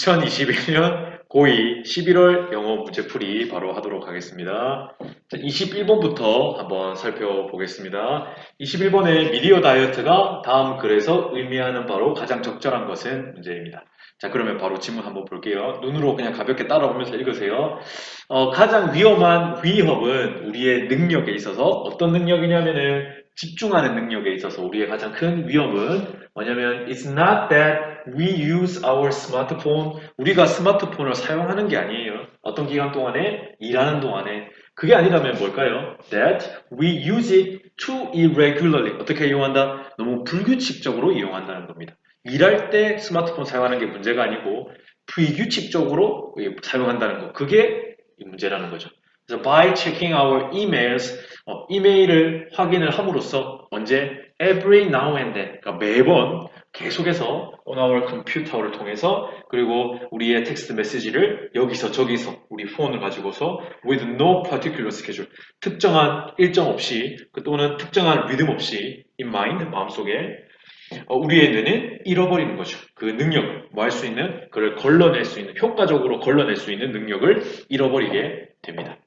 2021년 고2 11월 영어 문제풀이 바로 하도록 하겠습니다. 21번부터 한번 살펴보겠습니다. 21번의 미디어 다이어트가 다음 글에서 의미하는 바로 가장 적절한 것은 문제입니다. 자, 그러면 바로 질문 한번 볼게요. 눈으로 그냥 가볍게 따라오면서 읽으세요. 가장 위험한 위협은 우리의 능력에 있어서 어떤 능력이냐면은 집중하는 능력에 있어서 우리의 가장 큰 위험은 뭐냐면 It's not that we use our smartphone. 우리가 스마트폰을 사용하는 게 아니에요. 어떤 기간 동안에? 일하는 동안에. 그게 아니라면 뭘까요? That we use it too irregularly. 어떻게 이용한다? 너무 불규칙적으로 이용한다는 겁니다. 일할 때 스마트폰 사용하는 게 문제가 아니고 비규칙적으로 사용한다는 거. 그게 문제라는 거죠. 그래서 by checking our emails, 이메일을 확인을 함으로써 언제? Every now and then, 그러니까 매번 계속해서 on our computer를 통해서 그리고 우리의 텍스트 메시지를 여기서 저기서 우리 폰을 가지고서 with no particular schedule, 특정한 일정 없이 또는 특정한 리듬 없이 in mind, 마음속에 우리의 뇌는 잃어버리는 거죠. 그 능력을, 뭐 할 수 있는, 그걸 걸러낼 수 있는, 효과적으로 걸러낼 수 있는 능력을 잃어버리게 됩니다.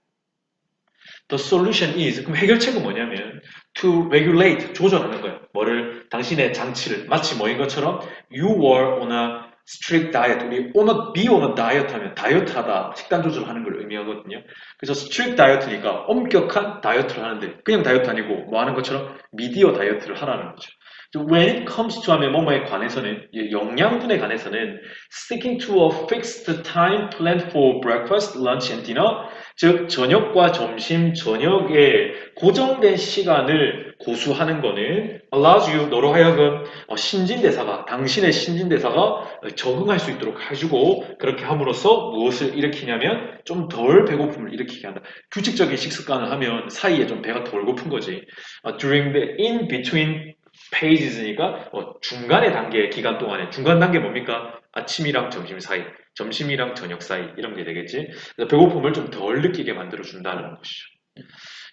The solution is, 그럼 해결책은 뭐냐면 to regulate, 조절하는 거예요. 뭐를? 당신의 장치를. 마치 뭐인 것처럼 you were on a strict diet. 우리 be on a diet 하면 다이어트하다, 식단 조절하는 걸 의미하거든요. 그래서 strict diet니까 엄격한 다이어트를 하는데 그냥 다이어트 아니고 뭐 하는 것처럼 미디어 다이어트를 하라는 거죠. When it comes to 하면 뭐뭐에 관해서는 영양분에 관해서는 sticking to a fixed time planned for breakfast, lunch and dinner, 즉 저녁과 점심, 저녁에 고정된 시간을 고수하는 거는 allows you, 너로 하여금 신진대사가, 당신의 신진대사가 적응할 수 있도록 해주고 그렇게 함으로써 무엇을 일으키냐면 좀 덜 배고픔을 일으키게 한다. 규칙적인 식습관을 하면 사이에 좀 배가 덜 고픈 거지. During the in-between pages니까 중간의 단계 기간 동안에 중간 단계 뭡니까? 아침이랑 점심 사이, 점심이랑 저녁 사이 이런 게 되겠지. 그래서 배고픔을 좀 덜 느끼게 만들어 준다는 것이죠.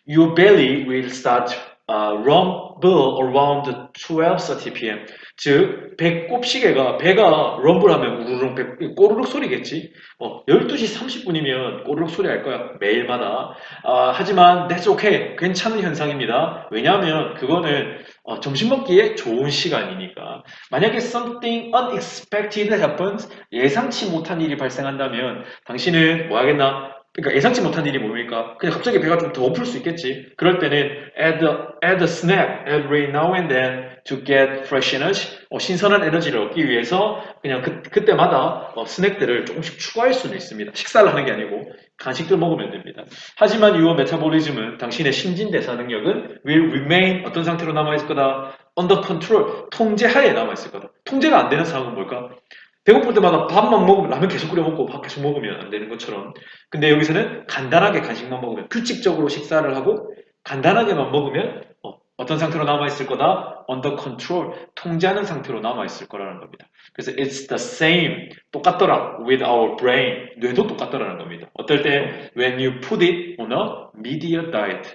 Your belly will start rumble around 12:30 p.m. 즉 배꼽시계가 배가 럼블하면 우르릉 꼬르륵 소리겠지. 12시 30분이면 꼬르륵 소리 할 거야 매일마다. 하지만 that's okay, 괜찮은 현상입니다. 왜냐하면 그거는 점심 먹기에 좋은 시간이니까. 만약에 something unexpected happens, 예상치 못한 일이 발생한다면 당신은 뭐 하겠나? 그러니까 예상치 못한 일이 뭡니까? 그냥 갑자기 배가 좀 더 고플 수 있겠지. 그럴 때는 add a snack every now and then to get fresh energy. 신선한 에너지를 얻기 위해서 그냥 그때마다 스낵들을 조금씩 추가할 수는 있습니다. 식사를 하는 게 아니고 간식들 먹으면 됩니다. 하지만 your metabolism은 당신의 신진대사 능력은 will remain 어떤 상태로 남아있을 거다? under control, 통제하에 남아있을 거다. 통제가 안 되는 상황은 뭘까? 배고플 때마다 밥만 먹으면 라면 계속 끓여 먹고 밥 계속 먹으면 안 되는 것처럼. 근데 여기서는 간단하게 간식만 먹으면 규칙적으로 식사를 하고 간단하게만 먹으면 어떤 상태로 남아있을 거다? under control, 통제하는 상태로 남아있을 거라는 겁니다. 그래서 it's the same, 똑같더라 with our brain, 뇌도 똑같더라는 겁니다. 어떨 때? When you put it on a media diet.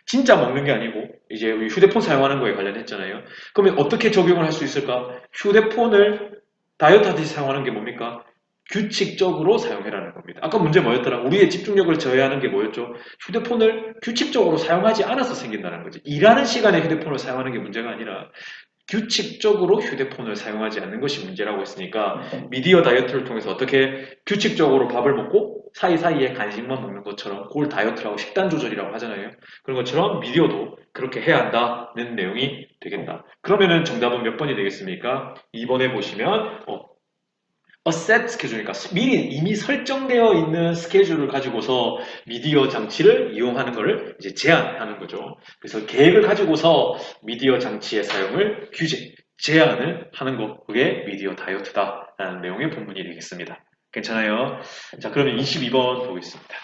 진짜 먹는 게 아니고 이제 우리 휴대폰 사용하는 거에 관련했잖아요. 그러면 어떻게 적용을 할 수 있을까? 휴대폰을 다이어트 하듯이 사용하는 게 뭡니까? 규칙적으로 사용해라는 겁니다. 아까 문제 뭐였더라? 우리의 집중력을 저해하는 게 뭐였죠? 휴대폰을 규칙적으로 사용하지 않아서 생긴다는 거지. 일하는 시간에 휴대폰을 사용하는 게 문제가 아니라 규칙적으로 휴대폰을 사용하지 않는 것이 문제라고 했으니까 미디어 다이어트를 통해서 어떻게 규칙적으로 밥을 먹고 사이사이에 간식만 먹는 것처럼 그걸 다이어트라고 식단 조절이라고 하잖아요. 그런 것처럼 미디어도 그렇게 해야 한다는 내용이 되겠다. 그러면은 정답은 몇 번이 되겠습니까? 2번에 보시면 a set 스케줄이니까 이미 설정되어 있는 스케줄을 가지고서 미디어 장치를 이용하는 것을 이제 제한하는 거죠. 그래서 계획을 가지고서 미디어 장치의 사용을 제한을 하는 것, 그게 미디어 다이어트다라는 내용의 본문이 되겠습니다. 괜찮아요? 자, 그러면 22번 보겠습니다.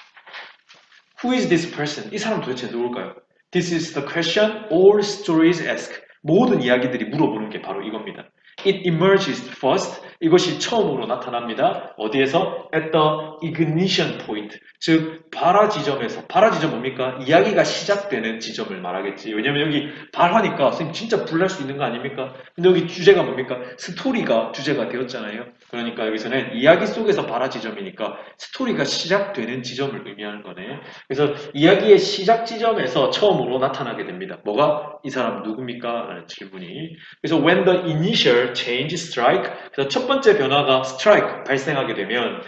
Who is this person? 이 사람 도대체 누굴까요? This is the question all stories ask. 모든 이야기들이 물어보는 게 바로 이겁니다. It emerges first. 이것이 처음으로 나타납니다. 어디에서? At the ignition point. 즉, 발화 지점에서. 발화 지점 뭡니까? 이야기가 시작되는 지점을 말하겠지. 왜냐면 여기 발화니까 선생님 진짜 불날 수 있는 거 아닙니까? 근데 여기 주제가 뭡니까? 스토리가 주제가 되었잖아요. 그러니까 여기서는 이야기 속에서 발화 지점이니까 스토리가 시작되는 지점을 의미하는 거네. 그래서 이야기의 시작 지점에서 처음으로 나타나게 됩니다. 뭐가? 이 사람 누굽니까? 라는 질문이. 그래서 when the initial change strike, 그래서 첫 번째 변화가 strike, 발생하게 되면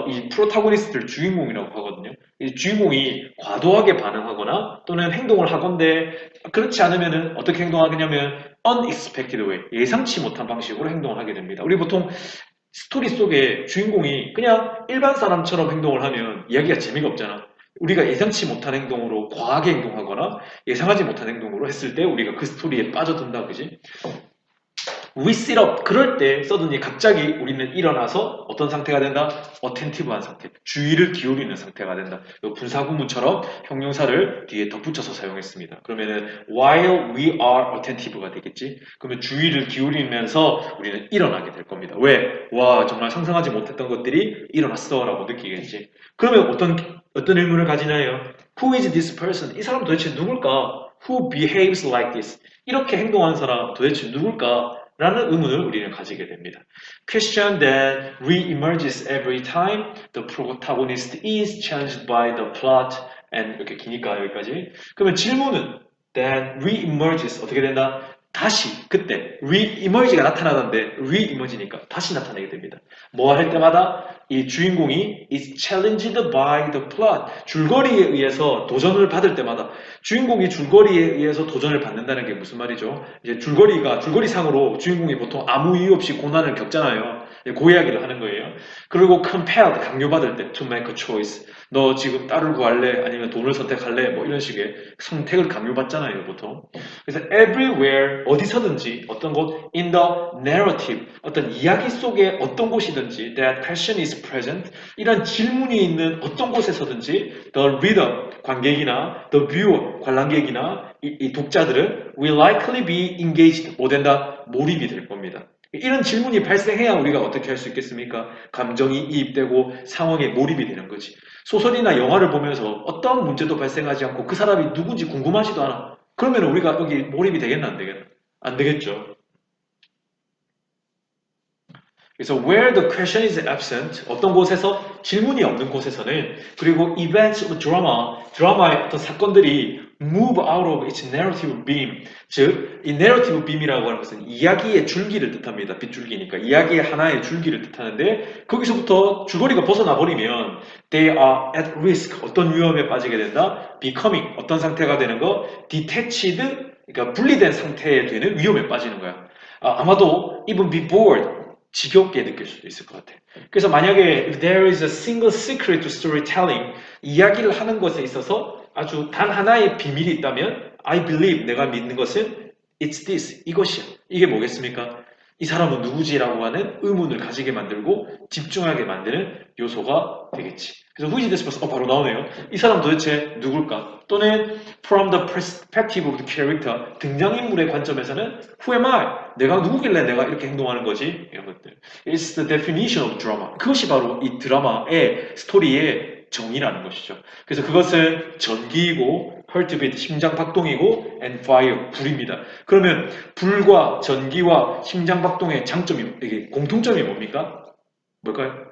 이 프로타고니스트를 주인공이라고 하거든요. 이 주인공이 과도하게 반응하거나 또는 행동을 하건대 그렇지 않으면 어떻게 행동하겠냐면 unexpected way, 예상치 못한 방식으로 행동을 하게 됩니다. 우리 보통 스토리 속에 주인공이 그냥 일반 사람처럼 행동을 하면 이야기가 재미가 없잖아. 우리가 예상치 못한 행동으로 과하게 행동하거나 예상하지 못한 행동으로 했을 때 우리가 그 스토리에 빠져든다, 그지? We sit up. 그럴 때 서든이 갑자기 우리는 일어나서 어떤 상태가 된다? 어텐티브한 상태. 주의를 기울이는 상태가 된다. 분사구문처럼 형용사를 뒤에 덧붙여서 사용했습니다. 그러면은 while we are attentive가 되겠지? 그러면 주의를 기울이면서 우리는 일어나게 될 겁니다. 왜? 와, 정말 상상하지 못했던 것들이 일어났어 라고 느끼겠지. 그러면 어떤 의문을 가지나요? Who is this person? 이 사람 도대체 누굴까? Who behaves like this? 이렇게 행동하는 사람 도대체 누굴까? 라는 의문을 우리는 가지게 됩니다. Question that re-emerges every time the protagonist is challenged by the plot and 이렇게 기니까 여기까지. 그러면 질문은 that re-emerges 어떻게 된다? 다시 그때 re-emerge가 나타나던데 re-emerge니까 다시 나타나게 됩니다. 뭐 할 때마다 이 주인공이 is challenged by the plot 줄거리에 의해서 도전을 받을 때마다 주인공이 줄거리에 의해서 도전을 받는다는 게 무슨 말이죠? 이제 줄거리상으로 주인공이 보통 아무 이유 없이 고난을 겪잖아요. 그 이야기를 하는 거예요. 그리고 compelled 강요받을 때 to make a choice 너 지금 딸을 구할래? 아니면 돈을 선택할래? 뭐 이런 식의 선택을 강요받잖아요, 보통. 그래서 everywhere 어디서든지 어떤 곳 in the narrative 어떤 이야기 속에 어떤 곳이든지 that question is present 이런 질문이 있는 어떤 곳에서든지 the reader 관객이나 the viewer 관람객이나 이 독자들은 will likely be engaged 뭐 된다? 몰입이 될 겁니다. 이런 질문이 발생해야 우리가 어떻게 할 수 있겠습니까? 감정이 이입되고 상황에 몰입이 되는 거지. 소설이나 영화를 보면서 어떤 문제도 발생하지 않고 그 사람이 누군지 궁금하지도 않아. 그러면 우리가 여기 몰입이 되겠나 안 되겠나? 안 되겠죠. 그래서 where the question is absent 어떤 곳에서 질문이 없는 곳에서는 그리고 events of drama 드라마의 어떤 사건들이 move out of its narrative beam 즉 이 narrative beam이라고 하는 것은 이야기의 줄기를 뜻합니다. 빗줄기니까 이야기의 하나의 줄기를 뜻하는데 거기서부터 줄거리가 벗어나 버리면 they are at risk 어떤 위험에 빠지게 된다. becoming 어떤 상태가 되는 거 detached 그러니까 분리된 상태에 되는 위험에 빠지는 거야. 아마도 even be bored 지겹게 느낄 수도 있을 것 같아. 그래서 만약에 if there is a single secret to storytelling 이야기를 하는 것에 있어서 아주 단 하나의 비밀이 있다면 I believe 내가 믿는 것은 it's this 이것이야. 이게 뭐겠습니까? 이 사람은 누구지라고 하는 의문을 가지게 만들고 집중하게 만드는 요소가 되겠지. 그래서 who is this person? 바로 나오네요. 이 사람 도대체 누굴까? 또는 from the perspective of the character 등장인물의 관점에서는 who am I? 내가 누구길래 내가 이렇게 행동하는 거지? 이런 것들. It's the definition of drama. 그것이 바로 이 드라마의 스토리의 정의라는 것이죠. 그래서 그것은 전기이고 heartbeat, 심장 박동이고 and fire, 불입니다. 그러면 불과 전기와 심장 박동의 장점이, 이게 공통점이 뭡니까? 뭘까요?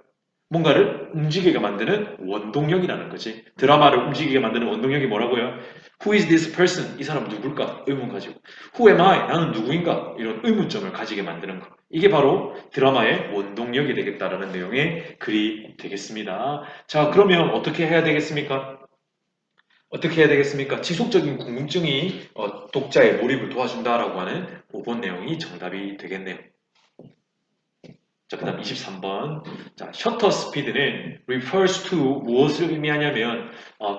뭔가를 움직이게 만드는 원동력이라는 거지. 드라마를 움직이게 만드는 원동력이 뭐라고요? Who is this person? 이 사람 누굴까? 의문 가지고. Who am I? 나는 누구인가? 이런 의문점을 가지게 만드는 거. 이게 바로 드라마의 원동력이 되겠다라는 내용의 글이 되겠습니다. 자, 그러면 어떻게 해야 되겠습니까? 어떻게 해야 되겠습니까? 지속적인 궁금증이 독자의 몰입을 도와준다라고 하는 5번 내용이 정답이 되겠네요. 자, 그 다음 23번. 자, 셔터 스피드는 refers to 무엇을 의미하냐면,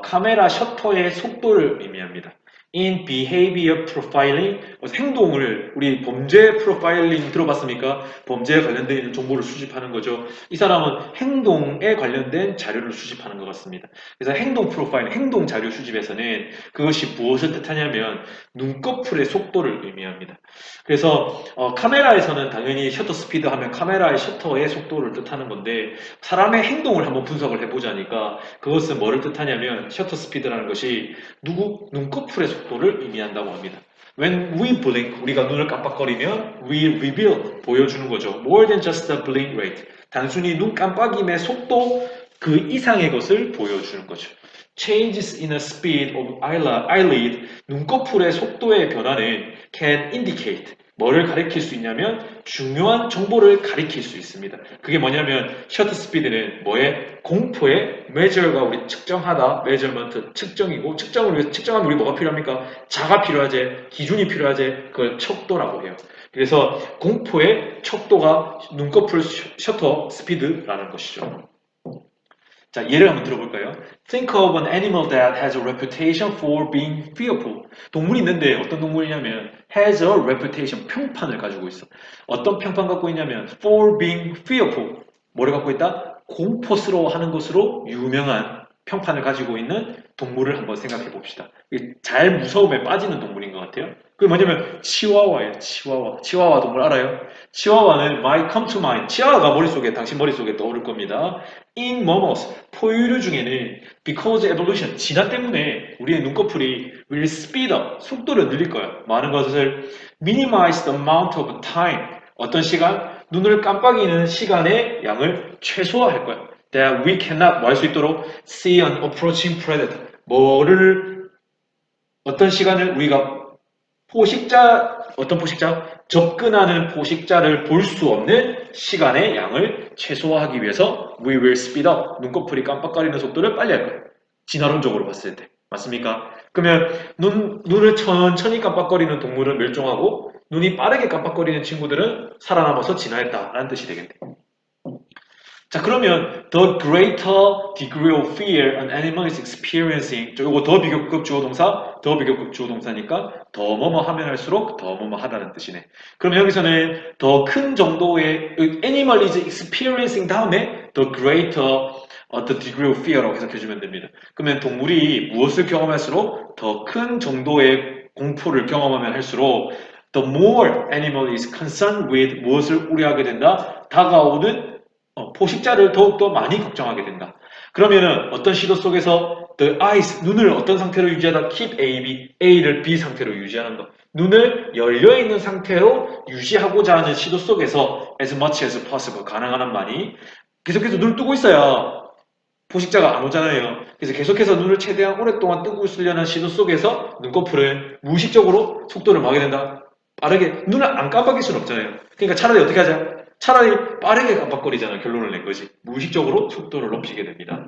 카메라 셔터의 속도를 의미합니다. In behavior profiling, 행동을, 우리 범죄 프로파일링 들어봤습니까? 범죄에 관련되어 있는 정보를 수집하는 거죠. 이 사람은 행동에 관련된 자료를 수집하는 것 같습니다. 그래서 행동 프로파일, 행동 자료 수집에서는 그것이 무엇을 뜻하냐면, 눈꺼풀의 속도를 의미합니다. 그래서 카메라에서는 당연히 셔터 스피드 하면 카메라의 셔터의 속도를 뜻하는 건데 사람의 행동을 한번 분석을 해보자니까 그것은 뭐를 뜻하냐면 셔터 스피드라는 것이 눈꺼풀의 속도를 의미한다고 합니다. When we blink, 우리가 눈을 깜빡거리면 we reveal, 보여주는 거죠. More than just the blink rate. 단순히 눈 깜빡임의 속도 그 이상의 것을 보여주는 거죠. Changes in the speed of eyelid, 눈꺼풀의 속도의 변화는 can indicate, 뭐를 가리킬 수 있냐면 중요한 정보를 가리킬 수 있습니다. 그게 뭐냐면 셔터 스피드는 뭐의 공포의 measure가 우리 측정하다, measurement 측정이고 측정을 위해서 측정하면 우리 뭐가 필요합니까? 자가 필요하지, 기준이 필요하지, 그걸 척도라고 해요. 그래서 공포의 척도가 눈꺼풀 셔터 스피드라는 것이죠. 자, 예를 한번 들어볼까요? Think of an animal that has a reputation for being fearful. 동물이 있는데 어떤 동물이냐면 has a reputation, 평판을 가지고 있어. 어떤 평판 갖고 있냐면 for being fearful. 뭐를 갖고 있다? 공포스러워하는 것으로 유명한 평판을 가지고 있는 동물을 한번 생각해 봅시다. 잘 무서움에 빠지는 동물인 것 같아요. 그게 뭐냐면 치와와예요. 치와와 동물 알아요? 치와와는 might come to mind. 치와와가 머릿속에, 당신 머릿속에 떠오를 겁니다. In mammals, 포유류 중에는 because evolution, 진화 때문에 우리의 눈꺼풀이 will speed up, 속도를 늘릴 거야. 많은 것을 minimize the amount of time, 어떤 시간? 눈을 깜빡이는 시간의 양을 최소화할 거야. That we cannot, 뭐 할 수 있도록 see an approaching predator, 어떤 시간을 우리가 어떤 포식자? 접근하는 포식자를 볼 수 없는 시간의 양을 최소화하기 위해서 we will speed up, 눈꺼풀이 깜빡거리는 속도를 빨리 할 거예요. 진화론적으로 봤을 때. 맞습니까? 그러면 눈을 천천히 깜빡거리는 동물은 멸종하고 눈이 빠르게 깜빡거리는 친구들은 살아남아서 진화했다라는 뜻이 되겠네요. 자, 그러면 the greater degree of fear an animal is experiencing, 요거 더 비교급 주어 동사니까 더 뭐뭐 하면 할수록 더 뭐뭐 하다는 뜻이네. 그럼 여기서는 더 큰 정도의 animal is experiencing 다음에 the greater the degree of fear라고 해석해주면 됩니다. 그러면 동물이 무엇을 경험할수록 더 큰 정도의 공포를 경험하면 할수록 the more animal is concerned with, 무엇을 우려하게 된다? 다가오는 포식자를 더욱더 많이 걱정하게 된다. 그러면은 어떤 시도 속에서 the eyes, 눈을 어떤 상태로 유지하다? keep A를 B 상태로 유지하는 것. 눈을 열려있는 상태로 유지하고자 하는 시도 속에서 as much as possible, 가능한 한 많이 계속해서 눈을 뜨고 있어야 포식자가 안 오잖아요. 그래서 계속해서 눈을 최대한 오랫동안 뜨고 있으려는 시도 속에서 눈꺼풀은 무의식적으로 속도를 막게 된다. 빠르게 눈을 안 깜빡일 수는 없잖아요. 그러니까 차라리 어떻게 하자? 차라리 빠르게 깜빡거리잖아. 결론을 낸 거지. 무의식적으로 속도를 높이게 됩니다.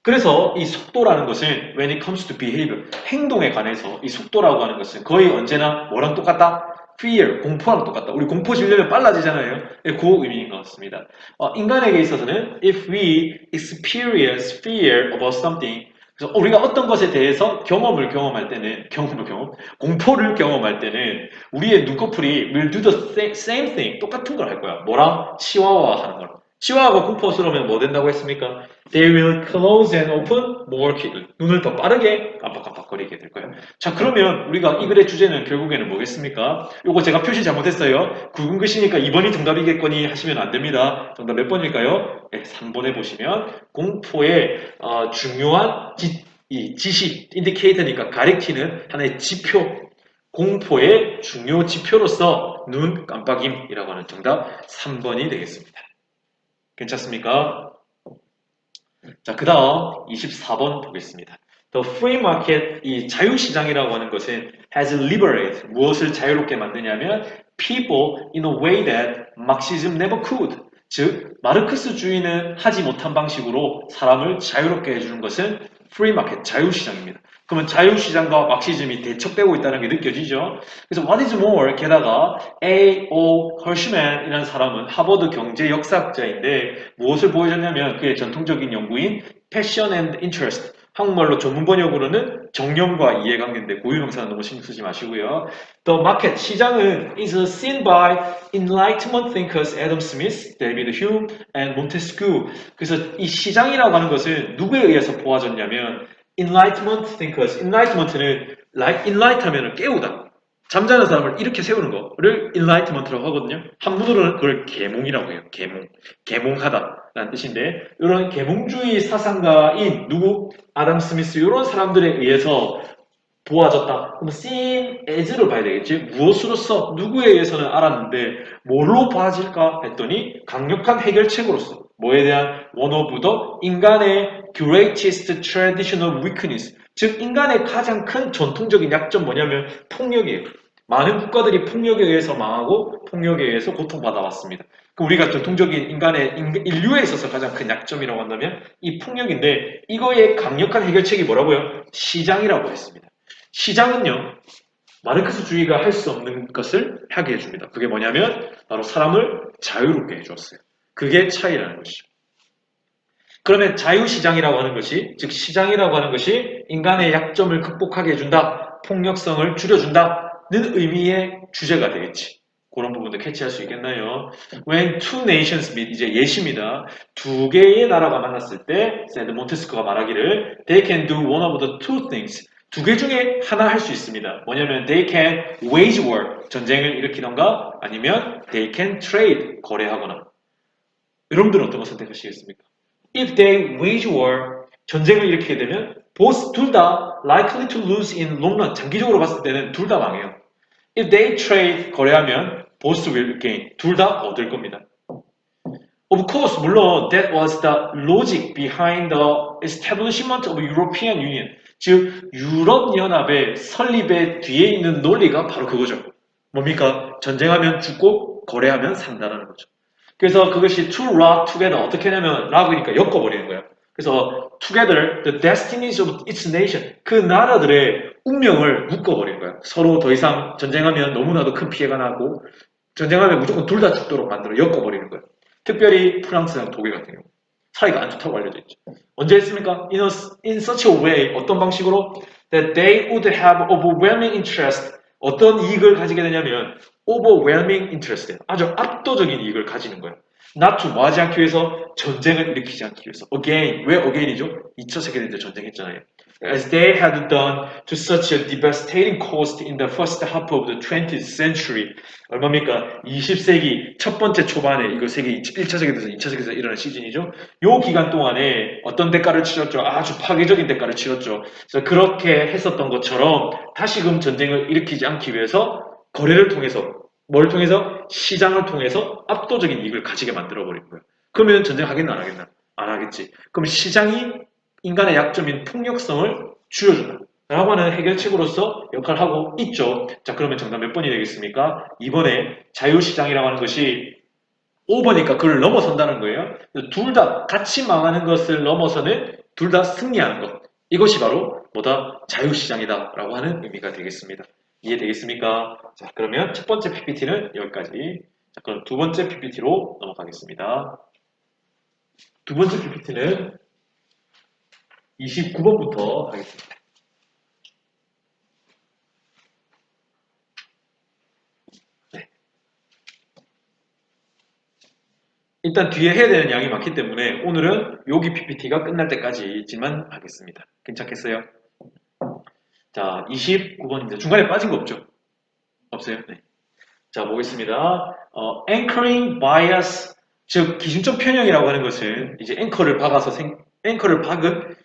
그래서 이 속도라는 것은 when it comes to behavior, 행동에 관해서 이 속도라고 하는 것은 거의 언제나 뭐랑 똑같다? fear, 공포랑 똑같다. 우리 공포 질려면 빨라지잖아요. 그 의미인 것 같습니다. 인간에게 있어서는 if we experience fear about something, 그래서 우리가 어떤 것에 대해서 경험할 때는 공포를 경험할 때는 우리의 눈꺼풀이 will do the same thing, 똑같은 걸 할 거야. 뭐랑? 치와와 하는 거랑. 치와와가 공포스러우면 뭐 된다고 했습니까? They will close and open more quickly. 눈을 더 빠르게 깜빡깜빡거리게 될 거예요. 자, 그러면 우리가 이 글의 주제는 결국에는 뭐겠습니까? 요거 제가 표시 잘못했어요. 굵은 글씨니까 2번이 정답이겠거니 하시면 안 됩니다. 정답 몇 번일까요? 네, 3번에 보시면 공포의 중요한 지시, 인디케이터니까 가리키는 하나의 지표, 공포의 중요 지표로서 눈 깜빡임이라고 하는 정답 3번이 되겠습니다. 괜찮습니까? 자, 그 다음 24번 보겠습니다. The free market, 이 자유시장이라고 하는 것은 has liberated, 무엇을 자유롭게 만드냐면 people in a way that Marxism never could. 즉, 마르크스주의는 하지 못한 방식으로 사람을 자유롭게 해주는 것은 free market, 자유시장입니다. 그러면 자유시장과 막시즘이 대척되고 있다는 게 느껴지죠. 그래서 what is more, 게다가 A.O. 헐슈맨이라는 사람은 하버드 경제 역사학자인데 무엇을 보여줬냐면 그의 전통적인 연구인 passion and interest, 한국말로 전문 번역으로는 정념과 이해관계인데 고유명사는 너무 신경 쓰지 마시고요. The market, 시장은 is seen by Enlightenment thinkers Adam Smith, David Hume, and Montesquieu. 그래서 이 시장이라고 하는 것은 누구에 의해서 보아졌냐면 Enlightenment thinkers, Enlightenment는 enlight 하면 깨우다. 잠자는 사람을 이렇게 세우는 거를 Enlightenment라고 하거든요. 한문으로는 그걸 계몽이라고 해요. 계몽하다 라는 뜻인데 이런 계몽주의 사상가인 누구? 아담 스미스 이런 사람들에 의해서 보아졌다. 그럼 seen as를 봐야 되겠지. 무엇으로서 누구에 의해서는 알았는데 뭘로 봐질까 했더니 강력한 해결책으로서 뭐에 대한 one of the 인간의 greatest traditional weakness 즉 인간의 가장 큰 전통적인 약점 뭐냐면 폭력이에요. 많은 국가들이 폭력에 의해서 망하고 폭력에 의해서 고통받아왔습니다. 우리가 전통적인 인류에 있어서 가장 큰 약점이라고 한다면 이 폭력인데 이거의 강력한 해결책이 뭐라고요? 시장이라고 했습니다. 시장은요, 마르크스주의가 할 수 없는 것을 하게 해줍니다. 그게 뭐냐면 바로 사람을 자유롭게 해주었어요. 그게 차이라는 것이죠. 그러면 자유시장이라고 하는 것이, 즉 시장이라고 하는 것이 인간의 약점을 극복하게 해준다, 폭력성을 줄여준다는 의미의 주제가 되겠지. 그런 부분도 캐치할 수 있겠나요? When two nations meet, 이제 예시입니다. 두 개의 나라가 만났을 때, 세드 몬테스크가 말하기를 They can do one of the two things. 두 개 중에 하나 할 수 있습니다. 뭐냐면 They can wage war, 전쟁을 일으키던가 아니면 They can trade, 거래하거나. 여러분들은 어떤 거 선택하시겠습니까? If they wage war, 전쟁을 일으키게 되면 both 둘 다 likely to lose in long run, 장기적으로 봤을 때는 둘 다 망해요. If they trade, 거래하면 both will gain, 둘 다 얻을 겁니다. Of course, 물론 that was the logic behind the establishment of European Union. 즉 유럽연합의 설립의 뒤에 있는 논리가 바로 그거죠. 뭡니까? 전쟁하면 죽고 거래하면 산다라는 거죠. 그래서 그것이 to rock together 어떻게 하냐면 rock이니까 엮어버리는 거예요. 그래서 together the destinies of its nation 그 나라들의 운명을 묶어버리는 거예요. 서로 더 이상 전쟁하면 너무나도 큰 피해가 나고 전쟁하면 무조건 둘 다 죽도록 만들어 엮어버리는 거예요. 특별히 프랑스랑 독일 같은 경우 사이가 안 좋다고 알려져 있죠. 언제 했습니까? In such a way 어떤 방식으로 that they would have overwhelming interest 어떤 이익을 가지게 되냐면 overwhelming interest 아주 압도적인 이익을 가지는 거예요. not to 뭐 하지 않기 위해서 전쟁을 일으키지 않기 위해서 again 왜 again이죠? 2차 세계대전 전쟁했잖아요. As they had done to such a devastating cost in the first half of the 20th century 얼마입니까? 20세기 첫 번째 초반에 이거 세계 1차 세계대전, 2차 세계대전 일어난 시즌이죠. 요 기간 동안에 어떤 대가를 치렀죠? 아주 파괴적인 대가를 치렀죠. 그래서 그렇게 했었던 것처럼 다시금 전쟁을 일으키지 않기 위해서 거래를 통해서 뭘 통해서? 시장을 통해서 압도적인 이익을 가지게 만들어버린 거예요. 그러면 전쟁하겠나 안 하겠나? 안 하겠지. 그럼 시장이 인간의 약점인 폭력성을 줄여준다. 라고 하는 해결책으로서 역할을 하고 있죠. 자, 그러면 정답 몇 번이 되겠습니까? 이번에 자유시장이라고 하는 것이 5번이니까 그걸 넘어선다는 거예요. 둘 다 같이 망하는 것을 넘어서는 둘 다 승리하는 것. 이것이 바로 뭐다? 자유시장이다. 라고 하는 의미가 되겠습니다. 이해되겠습니까? 자, 그러면 첫 번째 PPT는 여기까지. 자, 그럼 두 번째 PPT로 넘어가겠습니다. 두 번째 PPT는 29번부터 하겠습니다. 네. 일단 뒤에 해야 되는 양이 많기 때문에 오늘은 여기 PPT가 끝날 때까지지만 하겠습니다. 괜찮겠어요? 자, 29번입니다. 중간에 빠진 거 없죠? 없어요? 네. 자, 보겠습니다. anchoring bias, 즉 기준점 편향이라고 하는 것은 이제 앵커를 박은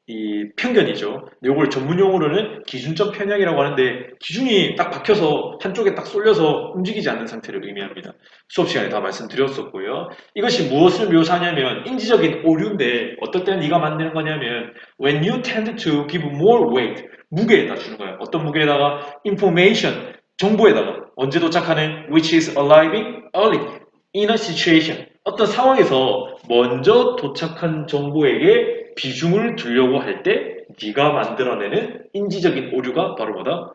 이 편견이죠. 이걸 전문 용어로는 기준점 편향이라고 하는데 기준이 딱 박혀서 한쪽에 딱 쏠려서 움직이지 않는 상태를 의미합니다. 수업 시간에 다 말씀드렸었고요. 이것이 무엇을 묘사하냐면 인지적인 오류인데 어떨 때는 네가 만드는 거냐면 when you tend to give more weight, 무게에다 주는 거예요. 어떤 무게에다가 information, 정보에다가 언제 도착하는 which is arriving early in a situation, 어떤 상황에서 먼저 도착한 정보에게 비중을 두려고 할 때 네가 만들어내는 인지적인 오류가 바로 뭐다?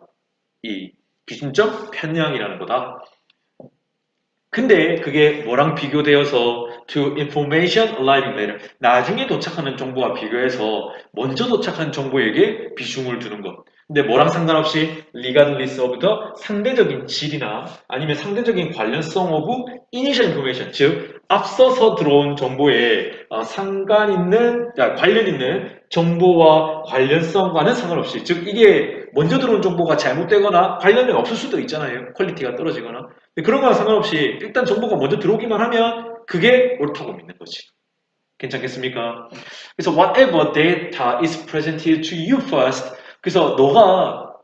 이 기준점 편향이라는 거다. 근데 그게 뭐랑 비교되어서 to information arriving later, 나중에 도착하는 정보와 비교해서 먼저 도착한 정보에게 비중을 두는 것. 근데 뭐랑 상관없이 regardless of the 상대적인 질이나 아니면 상대적인 관련성 of initial information, 즉 앞서서 들어온 정보에 관련 있는 정보와 관련성과는 상관없이, 즉 이게 먼저 들어온 정보가 잘못되거나 관련이 없을 수도 있잖아요. 퀄리티가 떨어지거나. 그런 거랑 상관없이 일단 정보가 먼저 들어오기만 하면 그게 옳다고 믿는 거지. 괜찮겠습니까? 그래서 whatever data is presented to you first, 그래서 너가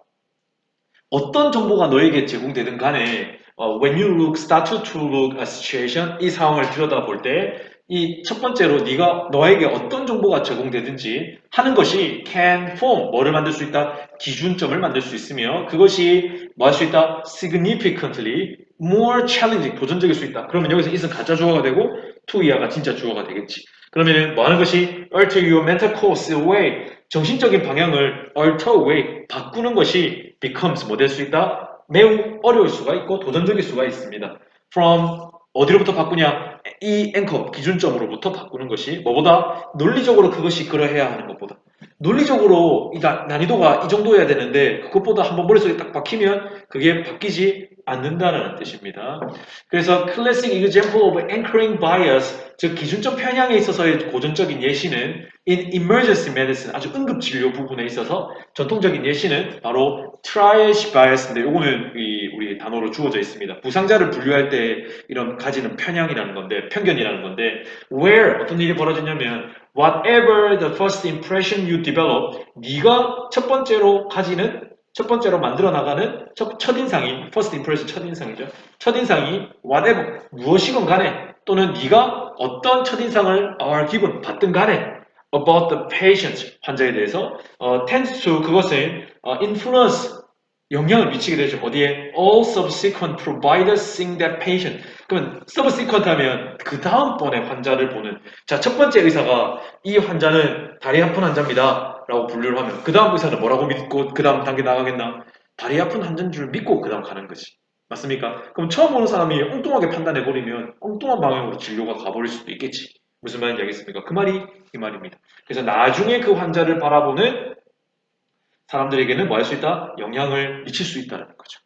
어떤 정보가 너에게 제공되든 간에 when you start to look a situation 이 상황을 들여다볼 때 이 첫 번째로 네가 너에게 어떤 정보가 제공되든지 하는 것이 can form 뭐를 만들 수 있다? 기준점을 만들 수 있으며 그것이 뭐 할 수 있다? significantly more challenging 도전적일 수 있다. 그러면 여기서 is은 가짜 주어가 되고 to 이하가 진짜 주어가 되겠지. 그러면 뭐 하는 것이 alter your mental course way 정신적인 방향을 alter way 바꾸는 것이 becomes 뭐 될 수 있다? 매우 어려울 수가 있고 도전적일 수가 있습니다. From 어디로부터 바꾸냐? 이 앵커 기준점으로부터 바꾸는 것이 뭐보다 논리적으로 그것이 그러해야 하는 것보다 논리적으로 이 난이도가 이 정도여야 되는데 그것보다 한번 머릿속에 딱 박히면 그게 바뀌지 않는다는 뜻입니다. 그래서 classic example of anchoring bias 즉 기준점 편향에 있어서의 고전적인 예시는 in emergency medicine 아주 응급진료 부분에 있어서 전통적인 예시는 바로 triage bias인데 요거는 우리 단어로 주어져 있습니다. 부상자를 분류할 때 이런 가지는 편향이라는 건데 편견이라는 건데 where 어떤 일이 벌어지냐면 whatever the first impression you develop 네가 첫 번째로 만들어 나가는 첫인상이 first impression 첫인상이죠. 첫인상이 whatever 무엇이건 간에 또는 네가 어떤 첫인상을 are given 받든 간에 about the patient 환자에 대해서 tends to 그것은 influence 영향을 미치게 되죠. 어디에? All subsequent providers seeing that patient. 그러면 subsequent 하면 그 다음번에 환자를 보는 자, 첫 번째 의사가 이 환자는 다리 아픈 환자입니다. 라고 분류를 하면 그 다음 의사는 뭐라고 믿고 그 다음 단계 나가겠나? 다리 아픈 환자인 줄 믿고 그 다음 가는 거지. 맞습니까? 그럼 처음 오는 사람이 엉뚱하게 판단해버리면 엉뚱한 방향으로 진료가 가버릴 수도 있겠지. 무슨 말인지 알겠습니까? 그 말이 이 말입니다. 그래서 나중에 그 환자를 바라보는 사람들에게는 뭐 할 수 있다? 영향을 미칠 수 있다는 거죠.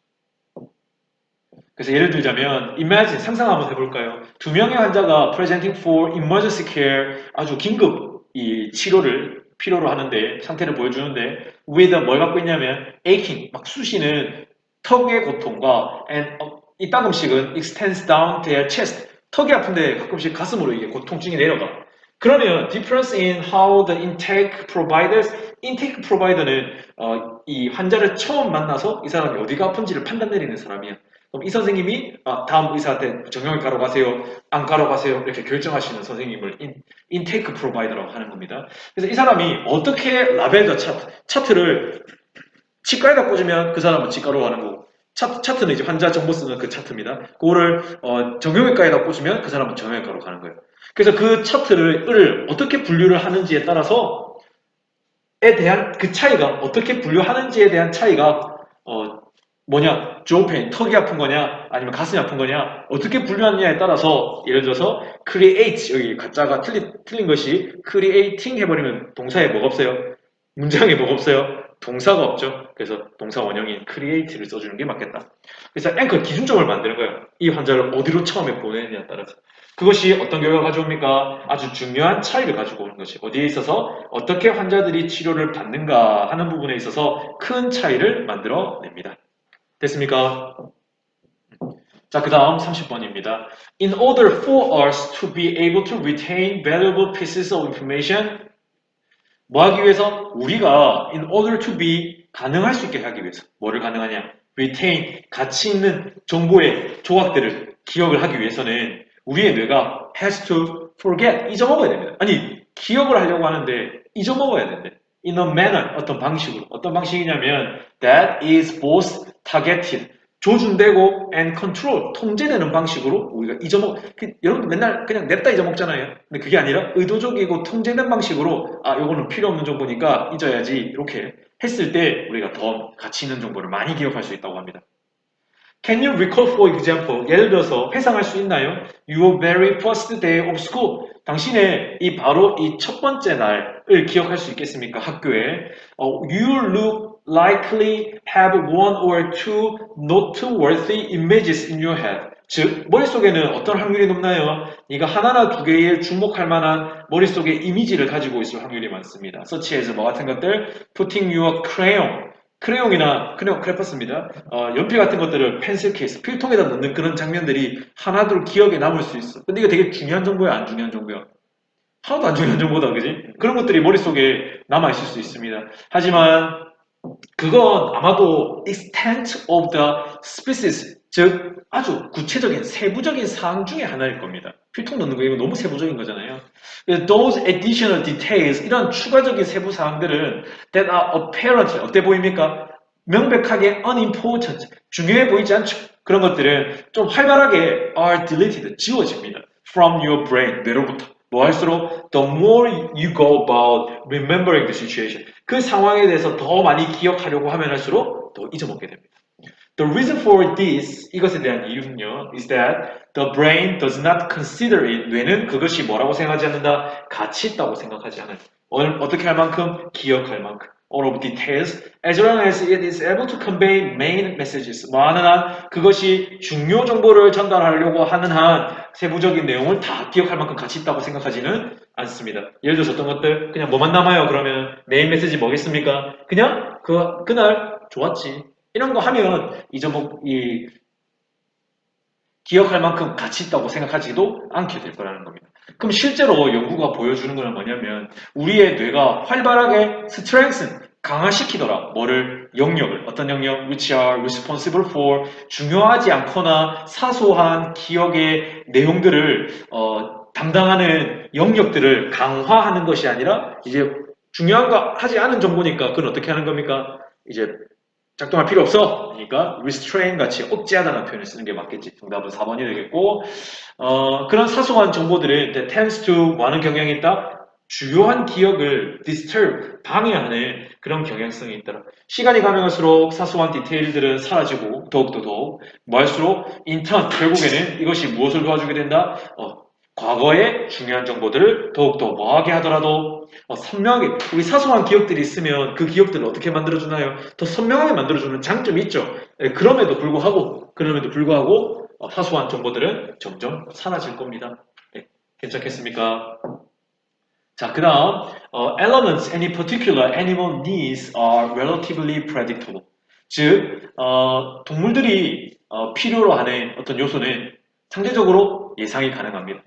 그래서 예를 들자면 imagine 상상 한번 해볼까요? 두 명의 환자가 presenting for emergency care 아주 긴급 이 치료를 필요로 하는데 상태를 보여주는데 with 뭘 갖고 있냐면 aching 막 쑤시는 턱의 고통과 and 이 따끔씩은 extends down their chest 턱이 아픈데 가끔씩 가슴으로 이게 고통증이 내려가. 그러면 difference in how the intake provider는 이 환자를 처음 만나서 이 사람이 어디가 아픈지를 판단 내리는 사람이야. 그럼 이 선생님이 다음 의사한테 정형외과로 가세요, 안과로 가세요 이렇게 결정하시는 선생님을 인테이크 프로바이더라고 하는 겁니다. 그래서 이 사람이 어떻게 라벨더 차트를 치과에다 꽂으면 그 사람은 치과로 가는 거고 차트는 이제 환자 정보 쓰는 그 차트입니다. 그거를 정형외과에다 꽂으면 그 사람은 정형외과로 가는 거예요. 그래서 그 차트를 어떻게 분류를 하는지에 따라서 에 대한 그 차이가 어떻게 분류하는지에 대한 차이가 뭐냐 조페인 턱이 아픈 거냐 아니면 가슴이 아픈 거냐 어떻게 분류하느냐에 따라서 예를 들어서 create 여기 가짜가 틀린 것이 creating 해버리면 동사에 뭐가 없어요? 문장에 뭐가 없어요? 동사가 없죠. 그래서 동사 원형인 create를 써주는 게 맞겠다. 그래서 앵커 기준점을 만드는 거예요. 이 환자를 어디로 처음에 보내느냐에 따라서. 그것이 어떤 결과를 가져옵니까? 아주 중요한 차이를 가지고 오는 것이 어디에 있어서 어떻게 환자들이 치료를 받는가 하는 부분에 있어서 큰 차이를 만들어냅니다. 됐습니까? 자, 그 다음 30번입니다. In order for us to be able to retain valuable pieces of information 뭐 하기 위해서? 우리가 in order to be 가능할 수 있게 하기 위해서 뭐를 가능하냐? retain 가치 있는 정보의 조각들을 기억을 하기 위해서는 우리의 뇌가 has to forget 잊어먹어야 됩니다. 아니 기억을 하려고 하는데 잊어먹어야 된대. In a manner 어떤 방식으로 어떤 방식이냐면 that is both targeted 조준되고 and control 통제되는 방식으로 우리가 여러분들 맨날 그냥 냅다 잊어먹잖아요. 근데 그게 아니라 의도적이고 통제된 방식으로 요거는 필요 없는 정보니까 잊어야지 이렇게 했을 때 우리가 더 가치 있는 정보를 많이 기억할 수 있다고 합니다. Can you recall for example? 예를 들어서 회상할 수 있나요? Your very first day of school. 당신의 바로 이 첫 번째 날을 기억할 수 있겠습니까? 학교에. You look likely have one or two noteworthy images in your head. 즉, 머릿속에는 어떤 확률이 높나요? 네가 하나나 두 개의 주목할 만한 머릿속에 이미지를 가지고 있을 확률이 많습니다. such as 뭐 같은 것들, putting your 크레용이나 크레파스입니다. 연필 같은 것들을 펜슬 케이스, 필통에다 넣는 그런 장면들이 하나둘 기억에 남을 수 있어. 근데 이거 되게 중요한 정보야, 안 중요한 정보야? 하나도 안 중요한 정보다, 그지? 그런 것들이 머릿속에 남아있을 수 있습니다. 하지만 그건 아마도 extent of the species, 즉 아주 구체적인 세부적인 사항 중에 하나일 겁니다. 필통 넣는 거 이거 너무 세부적인 거잖아요. Those additional details, 이런 추가적인 세부 사항들은 that are apparently, 어때 보입니까? 명백하게 unimportant, 중요해 보이지 않죠. 그런 것들은 좀 활발하게 are deleted, 지워집니다. From your brain, 뇌로부터. 뭐 할수록 the more you go about remembering the situation, 그 상황에 대해서 더 많이 기억하려고 하면 할수록 더 잊어먹게 됩니다. The reason for this, 이것에 대한 이유는요, is that the brain does not consider it, 뇌는 그것이 뭐라고 생각하지 않는다? 가치 있다고 생각하지 않아요. 어떻게 할 만큼? 기억할 만큼. All of details, as long as it is able to convey main messages. 뭐하는 한 그것이 중요 정보를 전달하려고 하는 한 세부적인 내용을 다 기억할 만큼 가치 있다고 생각하지는 않습니다. 예를 들어서 어떤 것들 그냥 뭐만 남아요. 그러면 메인 메시지 뭐겠습니까? 그냥 그날 좋았지. 이런 거 하면 기억할 만큼 가치 있다고 생각하지도 않게 될 거라는 겁니다. 그럼 실제로 연구가 보여주는 건 뭐냐면 우리의 뇌가 활발하게 strengthen, 강화시키더라. 뭐를? 영역을. 어떤 영역? which are responsible for, 중요하지 않거나 사소한 기억의 내용들을 담당하는 영역들을 강화하는 것이 아니라 이제 중요한 거 하지 않은 정보니까 그건 어떻게 하는 겁니까? 이제 작동할 필요 없어. 그러니까 restrain 같이 억제하다는 표현을 쓰는 게 맞겠지. 정답은 4번이 되겠고 그런 사소한 정보들은 that tends to 뭐 하는 경향이 있다? 주요한 기억을 disturb, 방해하는 그런 경향성이 있더라. 시간이 가면 갈수록 사소한 디테일들은 사라지고 더욱 뭐 할수록 in turn 결국에는 이것이 무엇을 도와주게 된다? 과거의 중요한 정보들을 더욱더 뭐하게 하더라도 선명하게, 우리 사소한 기억들이 있으면 그 기억들을 어떻게 만들어주나요? 더 선명하게 만들어주는 장점이 있죠. 그럼에도 불구하고 사소한 정보들은 점점 사라질 겁니다. 네, 괜찮겠습니까? 자, 그 다음 elements any particular animal needs are relatively predictable. 즉 동물들이 필요로 하는 어떤 요소는 상대적으로 예상이 가능합니다.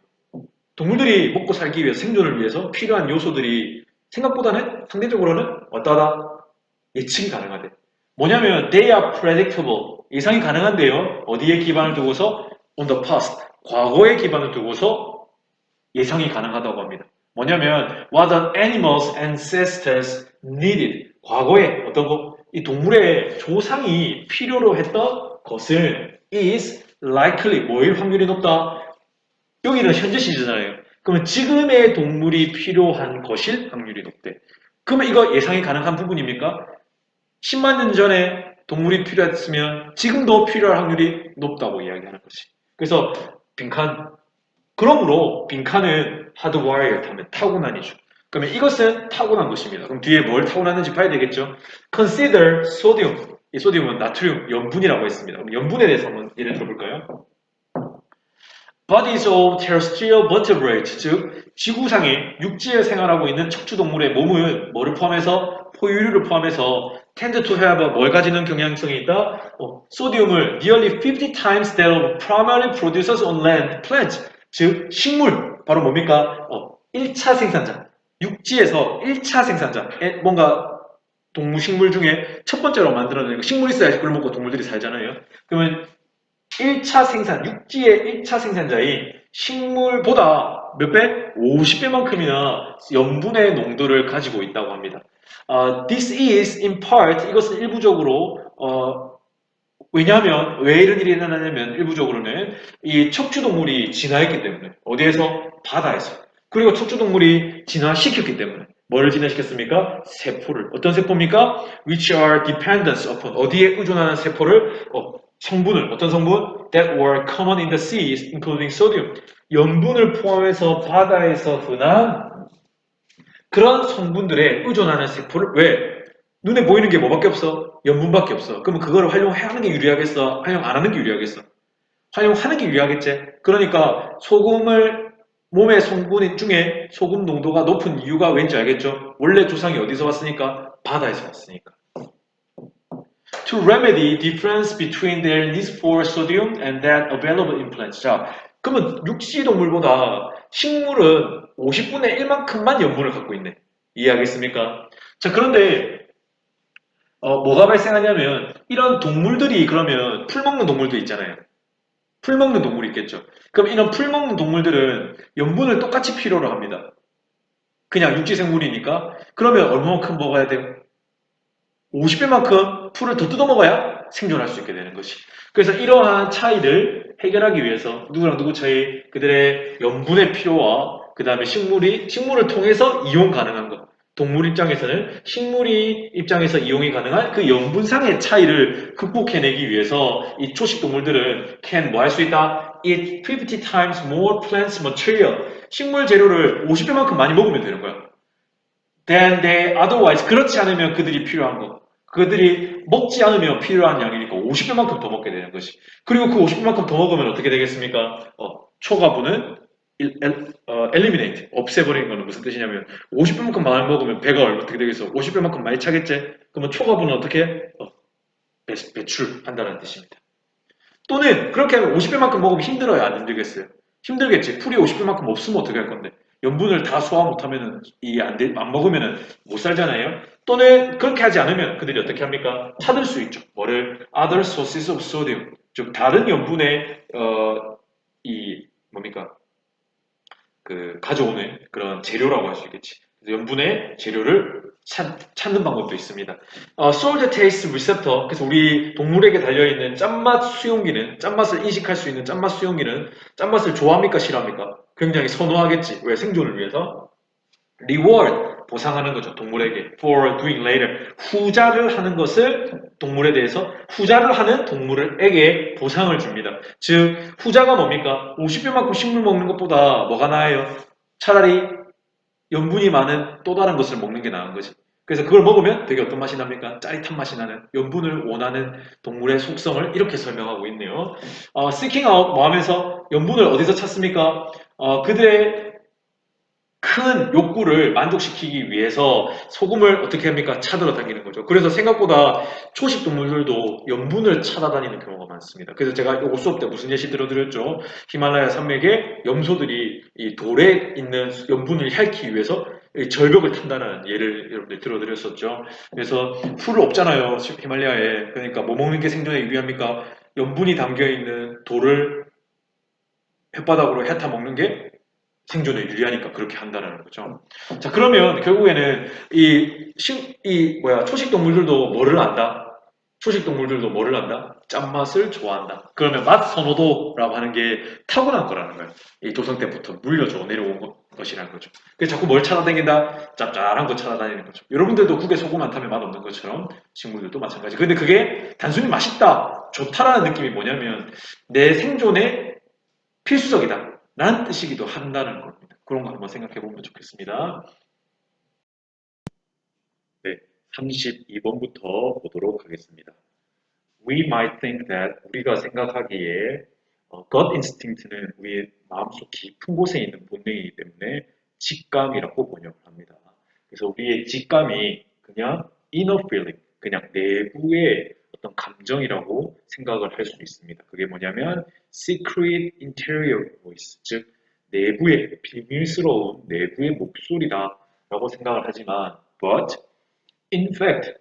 동물들이 먹고 살기 위해서 생존을 위해서 필요한 요소들이 생각보다는 상대적으로는 어떠하다? 예측이 가능하대. 뭐냐면 they are predictable. 예상이 가능한데요. 어디에 기반을 두고서? on the past. 과거에 기반을 두고서 예상이 가능하다고 합니다. 뭐냐면 what an animal's ancestors needed. 과거에 어떤 거? 이 동물의 조상이 필요로 했던 것은 is likely. 뭐일 확률이 높다? 여기는 현재 시제잖아요. 그러면 지금의 동물이 필요한 것일 확률이 높대. 그러면 이거 예상이 가능한 부분입니까? 10만 년 전에 동물이 필요했으면 지금도 필요할 확률이 높다고 이야기하는 거지. 그래서 그러므로 빈칸은 hardwired 하면 타고난이죠. 그러면 이것은 타고난 것입니다. 그럼 뒤에 뭘 타고났는지 봐야 되겠죠. Consider sodium. 이 소디움은 나트륨, 염분이라고 했습니다. 그럼 염분에 대해서 한번 예를 들어볼까요? Bodies of terrestrial vertebrates, 즉 지구상에 육지에 생활하고 있는 척추동물의 몸은 뭐를 포함해서? 포유류를 포함해서 tend to have 뭘 가지는 경향성이 있다? 소디움을 nearly 50 times that of primarily producers on land plants, 즉 식물, 바로 뭡니까? 1차 생산자, 육지에서 1차 생산자, 뭔가 동물식물 중에 첫 번째로 만들어내는 거, 식물이 있어야지 그걸 먹고 동물들이 살잖아요. 그러면 1차 생산, 육지의 1차 생산자인 식물보다 몇 배? 50배만큼이나 염분의 농도를 가지고 있다고 합니다. This is in part, 이것은 일부적으로 왜냐하면 왜 이런 일이 일어나냐면 일부적으로는 이 척추동물이 진화했기 때문에 어디에서? 바다에서. 그리고 척추동물이 진화시켰기 때문에 뭐를 진화시켰습니까? 세포를. 어떤 세포입니까? Which are dependent upon, 어디에 의존하는 세포를? 성분을. 어떤 성분? That were common in the seas, including sodium. 염분을 포함해서 바다에서 흔한 그런 성분들에 의존하는 세포를 왜? 눈에 보이는 게 뭐밖에 없어? 염분밖에 없어. 그러면 그걸 활용하는 게 유리하겠어? 활용 안 하는 게 유리하겠어? 활용하는 게 유리하겠지? 그러니까 소금을 몸의 성분 중에 소금 농도가 높은 이유가 왠지 알겠죠? 원래 조상이 어디서 왔으니까? 바다에서 왔으니까. To remedy difference between their needs for sodium and that available in plants. 자, 그러면 육지동물보다 식물은 50분의 1만큼만 염분을 갖고 있네. 이해하겠습니까? 자, 그런데 뭐가 발생하냐면 이런 동물들이 그러면 풀 먹는 동물도 있잖아요. 풀 먹는 동물이 있겠죠. 그럼 이런 풀 먹는 동물들은 염분을 똑같이 필요로 합니다. 그냥 육지 생물이니까. 그러면 얼마만큼 먹어야 돼요? 50배만큼 풀을 더 뜯어 먹어야 생존할 수 있게 되는 것이. 그래서 이러한 차이를 해결하기 위해서 누구랑 누구 차이, 그들의 염분의 필요와 그 다음에 식물을 통해서 이용 가능한 것. 동물 입장에서는 식물이 입장에서 이용이 가능한 그 염분상의 차이를 극복해내기 위해서 이 초식 동물들은 can 뭐 할 수 있다? Eat 50 times more plant material. 식물 재료를 50배만큼 많이 먹으면 되는 거야. than they otherwise. 그렇지 않으면 그들이 필요한 거. 그들이 먹지 않으면 필요한 양이니까 50배만큼 더 먹게 되는 것이. 그리고 그 50배만큼 더 먹으면 어떻게 되겠습니까? 초과분은 eliminate, 없애버리는 거는 무슨 뜻이냐면 50배만큼 많이 먹으면 배가 어떻게 되겠어? 50배만큼 많이 차겠지? 그러면 초과분은 어떻게 배출한다는 뜻입니다. 또는 그렇게 하면 50배만큼 먹으면 힘들어요? 안 힘들겠어요? 힘들겠지. 풀이 50배만큼 없으면 어떻게 할 건데? 염분을 다 소화 못하면은 안 먹으면은 못 살잖아요. 또는 그렇게 하지 않으면 그들이 어떻게 합니까? 찾을 수 있죠. 뭐를? Other sources of sodium. 즉 다른 염분의 이 뭡니까? 그 가져오는 그런 재료라고 할 수 있겠지. 그래서 염분의 재료를 찾는 방법도 있습니다. salt taste receptor. 그래서 우리 동물에게 달려있는 짠맛 수용기는, 짠맛을 인식할 수 있는 짠맛 수용기는 짠맛을 좋아합니까? 싫어합니까? 굉장히 선호하겠지. 왜? 생존을 위해서. reward. 보상하는 거죠. 동물에게. for doing later. 후자를 하는 것을 동물에 대해서 후자를 하는 동물에게 보상을 줍니다. 즉 후자가 뭡니까? 50배만큼 식물 먹는 것보다 뭐가 나아요? 차라리 염분이 많은 또 다른 것을 먹는 게 나은 거지. 그래서 그걸 먹으면 되게 어떤 맛이 납니까? 짜릿한 맛이 나는 염분을 원하는 동물의 속성을 이렇게 설명하고 있네요. seeking out 뭐 하면서 염분을 어디서 찾습니까? 그들의 큰 욕구를 만족시키기 위해서 소금을 어떻게 합니까? 찾으러 다니는 거죠. 그래서 생각보다 초식 동물들도 염분을 찾아다니는 경우가 많습니다. 그래서 제가 요거 수업 때 무슨 예시 들어드렸죠? 히말라야 산맥에 염소들이 이 돌에 있는 염분을 핥기 위해서 절벽을 탄다는 예를 여러분들 들어드렸었죠. 그래서 풀 없잖아요. 히말라야에. 그러니까 뭐 먹는 게 생존에 유리합니까? 염분이 담겨있는 돌을 혓바닥으로 핥아 먹는 게 생존에 유리하니까 그렇게 한다는 거죠. 자, 그러면 결국에는 초식 동물들도 뭐를 안다? 초식 동물들도 뭐를 안다? 짠맛을 좋아한다. 그러면 맛 선호도라고 하는 게 타고난 거라는 거예요. 이 조상 때부터 물려줘 내려온 것이라는 거죠. 그래서 자꾸 뭘 찾아다닌다? 짭짤한 거 찾아다니는 거죠. 여러분들도 국에 소금 안 타면 맛없는 것처럼 식물들도 마찬가지. 근데 그게 단순히 맛있다, 좋다라는 느낌이 뭐냐면 내 생존에 필수적이다 라는 뜻이기도 한다는 겁니다. 그런 거 한번 생각해 보면 좋겠습니다. 네, 32번부터 보도록 하겠습니다. We might think that 우리가 생각하기에 gut instinct는 우리의 마음속 깊은 곳에 있는 본능이기 때문에 직감이라고 번역을 합니다. 그래서 우리의 직감이 그냥 inner feeling, 그냥 내부의 어떤 감정이라고 생각을 할 수 있습니다. 그게 뭐냐면 secret interior voice, 즉 내부의 비밀스러운 내부의 목소리다라고 생각을 하지만 but in fact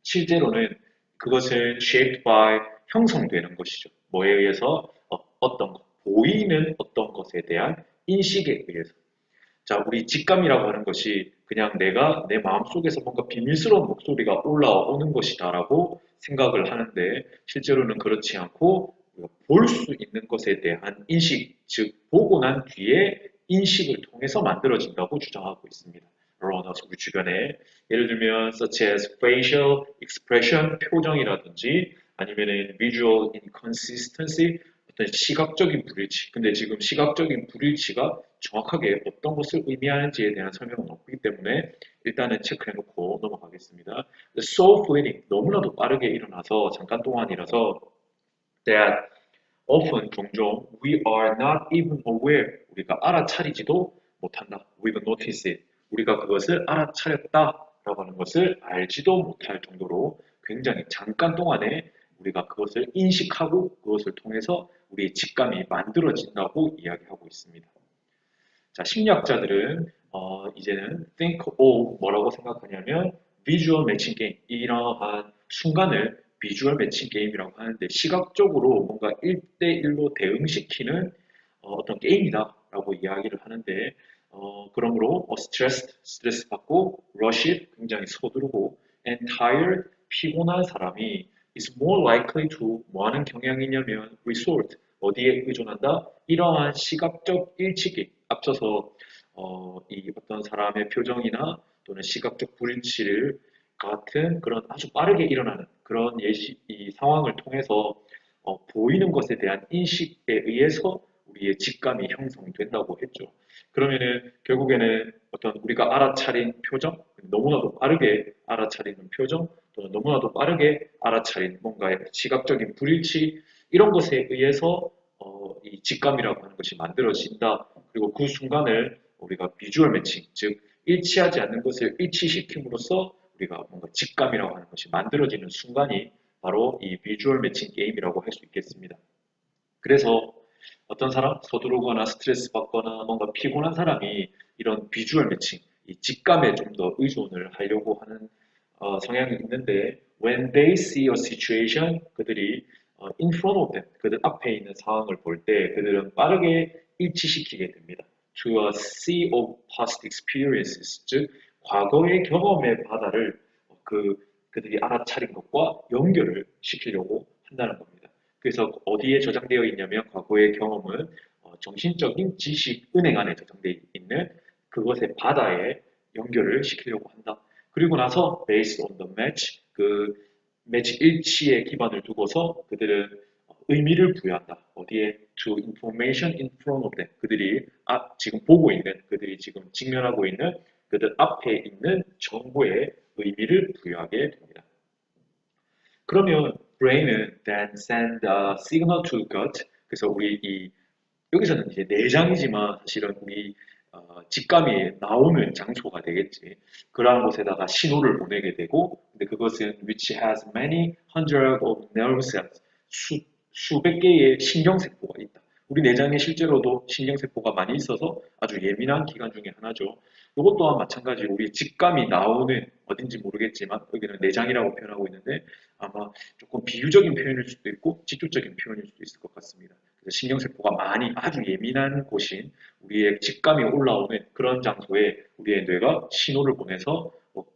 실제로는 그것은 shaped by 형성되는 것이죠. 뭐에 의해서? 어떤 것, 보이는 어떤 것에 대한 인식에 의해서. 자, 우리 직감이라고 하는 것이 그냥 내가 내 마음속에서 뭔가 비밀스러운 목소리가 올라오는 것이다라고 생각을 하는데 실제로는 그렇지 않고 볼 수 있는 것에 대한 인식, 즉 보고 난 뒤에 인식을 통해서 만들어진다고 주장하고 있습니다. 러너스 우리 주변에 예를 들면 such as facial expression 표정이라든지 아니면은 visual inconsistency 어떤 시각적인 불일치. 근데 지금 시각적인 불일치가 정확하게 어떤 것을 의미하는지에 대한 설명은 없기 때문에 일단은 체크해놓고 넘어가겠습니다. So fleeting 너무나도 빠르게 일어나서 잠깐 동안이라서 that often 종종 we are not even aware 우리가 알아차리지도 못한다. We don't notice it. 우리가 그것을 알아차렸다라고 하는 것을 알지도 못할 정도로 굉장히 잠깐 동안에 우리가 그것을 인식하고 그것을 통해서 우리의 직감이 만들어진다고 이야기하고 있습니다. 자, 심리학자들은 이제는 think of 뭐라고 생각하냐면 비주얼 매칭 게임, 이러한 순간을 비주얼 매칭 게임이라고 하는데 시각적으로 뭔가 1대1로 대응시키는 어떤 게임이다라고 이야기를 하는데 그러므로 스트레스 받고 rushed, 굉장히 서두르고 and tired, 피곤한 사람이 is more likely to 뭐 하는 경향이냐면 resort, 어디에 의존한다? 이러한 시각적 일치기, 앞서서 이 어떤 사람의 표정이나 또는 시각적 불일치를 같은 그런 아주 빠르게 일어나는 그런 이 상황을 통해서 보이는 것에 대한 인식에 의해서 우리의 직감이 형성된다고 했죠. 그러면은 결국에는 어떤 우리가 알아차린 표정, 너무나도 빠르게 알아차리는 표정, 또는 너무나도 빠르게 알아차린 뭔가의 시각적인 불일치, 이런 것에 의해서 이 직감이라고 하는 것이 만들어진다. 그리고 그 순간을 우리가 비주얼 매칭, 즉 일치하지 않는 것을 일치시킴으로써 우리가 뭔가 직감이라고 하는 것이 만들어지는 순간이 바로 이 비주얼 매칭 게임이라고 할 수 있겠습니다. 그래서 어떤 사람, 서두르거나 스트레스 받거나 뭔가 피곤한 사람이 이런 비주얼 매칭, 이 직감에 좀 더 의존을 하려고 하는 성향이 있는데 when they see a situation, 그들이 in front of them, 그들 앞에 있는 상황을 볼 때 그들은 빠르게 일치시키게 됩니다. To a sea of past experiences, 즉 과거의 경험의 바다를 그들이 알아차린 것과 연결을 시키려고 한다는 겁니다. 그래서 어디에 저장되어 있냐면 과거의 경험은 정신적인 지식 은행 안에 저장되어 있는 그것의 바다에 연결을 시키려고 한다. 그리고 나서 based on the match, 그 매치 일치에 기반을 두고서 그들은 의미를 부여한다. 어디에? To information in front of them. 그들이 지금 보고 있는, 그들이 지금 직면하고 있는 그들 앞에 있는 정보에 의미를 부여하게 됩니다. 그러면 brain은 then send a signal to gut. 그래서 여기서는 이제 내장이지만 사실은 우리 직감이 나오는 장소가 되겠지. 그러한 곳에다가 신호를 보내게 되고, 근데 그것은 which has many hundred of nerve cells, 수백 개의 신경세포가 있다. 우리 내장에 실제로도 신경세포가 많이 있어서 아주 예민한 기관 중에 하나죠. 이것 또한 마찬가지로 우리 직감이 나오는 어딘지 모르겠지만 여기는 내장이라고 표현하고 있는데 아마 조금 비유적인 표현일 수도 있고 직접적인 표현일 수도 있을 것 같습니다. 그래서 신경세포가 많이 아주 예민한 곳인 우리의 직감이 올라오는 그런 장소에 우리의 뇌가 신호를 보내서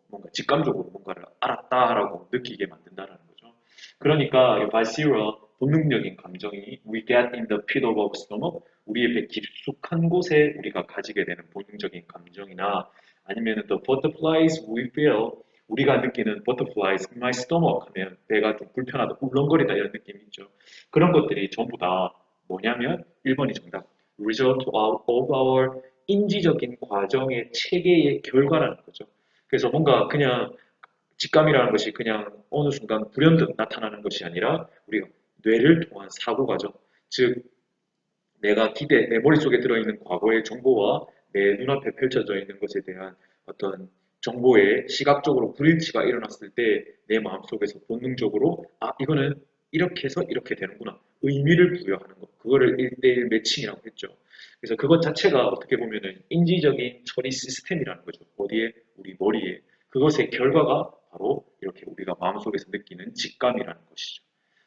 뭔가 직감적으로 뭔가를 알았다라고 느끼게 만든다는 거죠. 그러니까 visceral, 본능적인 감정이 we get in the pit of our stomach, 우리의 배 깊숙한 곳에 우리가 가지게 되는 본능적인 감정이나 아니면 the butterflies we feel, 우리가 느끼는 butterflies in my stomach 하면 배가 좀 불편하다, 울렁거리다 이런 느낌이 있죠. 그런 것들이 전부 다 뭐냐면 1번이 정답. result of our 인지적인 과정의 체계의 결과라는 거죠. 그래서 뭔가 그냥 직감이라는 것이 그냥 어느 순간 불현듯 나타나는 것이 아니라 우리가 뇌를 통한 사고 과정, 즉 내 머릿속에 들어있는 과거의 정보와 내 눈앞에 펼쳐져 있는 것에 대한 어떤 정보에 시각적으로 불일치가 일어났을 때 내 마음속에서 본능적으로 이거는 이렇게 해서 이렇게 되는구나. 의미를 부여하는 것. 그거를 1대1 매칭이라고 했죠. 그래서 그것 자체가 어떻게 보면은 인지적인 처리 시스템이라는 거죠. 어디에? 우리 머리에. 그것의 결과가 바로 이렇게 우리가 마음속에서 느끼는 직감이라는 것이죠.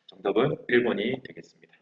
정답은 1번이 되겠습니다.